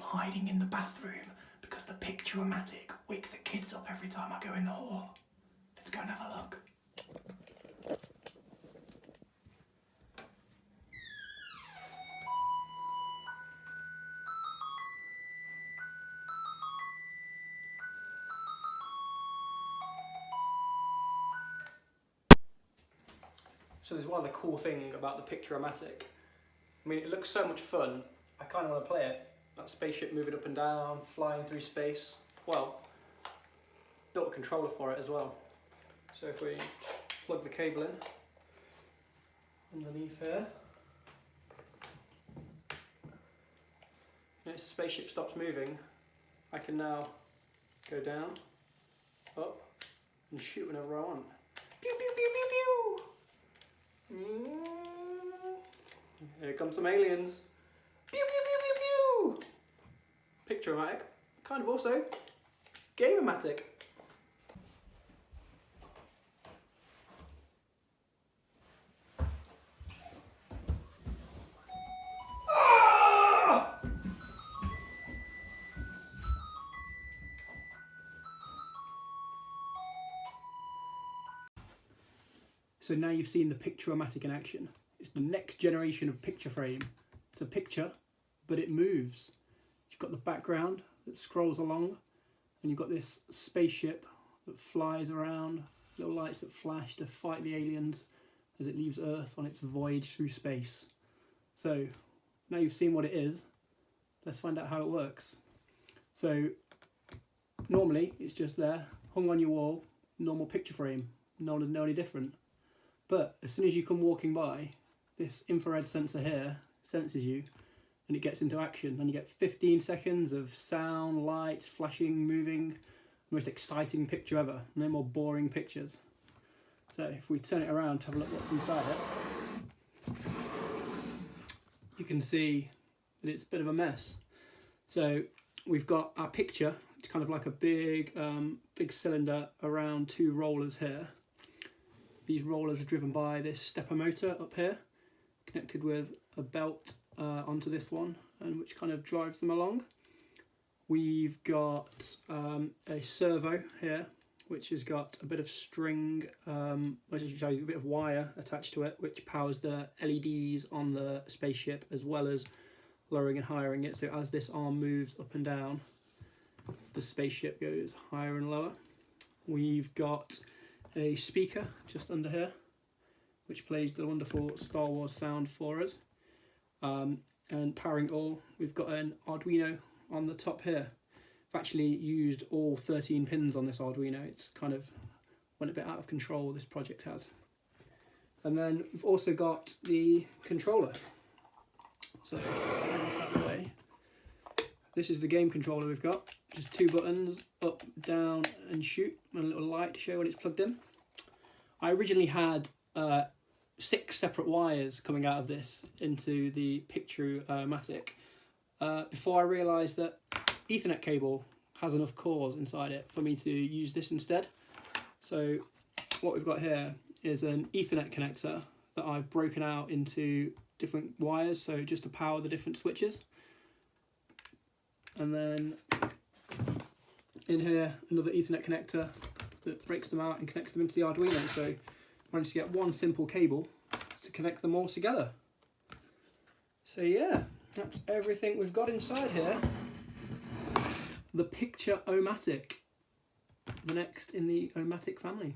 hiding in the bathroom because the Picture-o-matic wakes the kids up every time I go in the hall. Let's go and have a look. So there's one other cool thing about the Picture-o-matic. I mean, it looks so much fun, I kind of want to play it. That spaceship moving up and down, flying through space. Well, built a controller for it as well. So if we plug the cable in underneath here, and as the spaceship stops moving, I can now go down, up, and shoot whenever I want. Pew pew pew pew pew! Here come some aliens. Pew pew pew pew pew! Picture-o-matic, kind of also game-o-matic. So now you've seen the Picture-o-matic in action. It's the next generation of picture frame. It's a picture, but it moves. You've got the background that scrolls along, and you've got this spaceship that flies around, little lights that flash to fight the aliens as it leaves Earth on its voyage through space. So now you've seen what it is, let's find out how it works. So normally it's just there, hung on your wall, normal picture frame, no one would know any different. But as soon as you come walking by, this infrared sensor here senses you and it gets into action, and you get 15 seconds of sound, lights, flashing, moving, the most exciting picture ever. No more boring pictures. So if we turn it around to have a look what's inside it, you can see that it's a bit of a mess. So we've got our picture, it's kind of like a big cylinder around two rollers here. These rollers are driven by this stepper motor up here, connected with a belt onto this one, and which kind of drives them along. We've got a servo here, which has got a bit of string, which is a bit of wire attached to it, which powers the LEDs on the spaceship, as well as lowering and highering it. So as this arm moves up and down, the spaceship goes higher and lower. We've got a speaker just under here, which plays the wonderful Star Wars sound for us. And powering all, we've got an Arduino on the top here. I've actually used all 13 pins on this Arduino. It's kind of went a bit out of control, this project has. And then we've also got the controller. So out the way. This is the game controller we've got. Just two buttons, up, down and shoot, and a little light to show when it's plugged in. I originally had 6 separate wires coming out of this into the Picture-o-matic before I realised that Ethernet cable has enough cores inside it for me to use this instead. So what we've got here is an Ethernet connector that I've broken out into different wires, so just to power the different switches. And then in here, another Ethernet connector that breaks them out and connects them into the Arduino. So I managed to get one simple cable to connect them all together. So yeah, that's everything we've got inside here. The Picture-o-matic, the next in the o-matic family.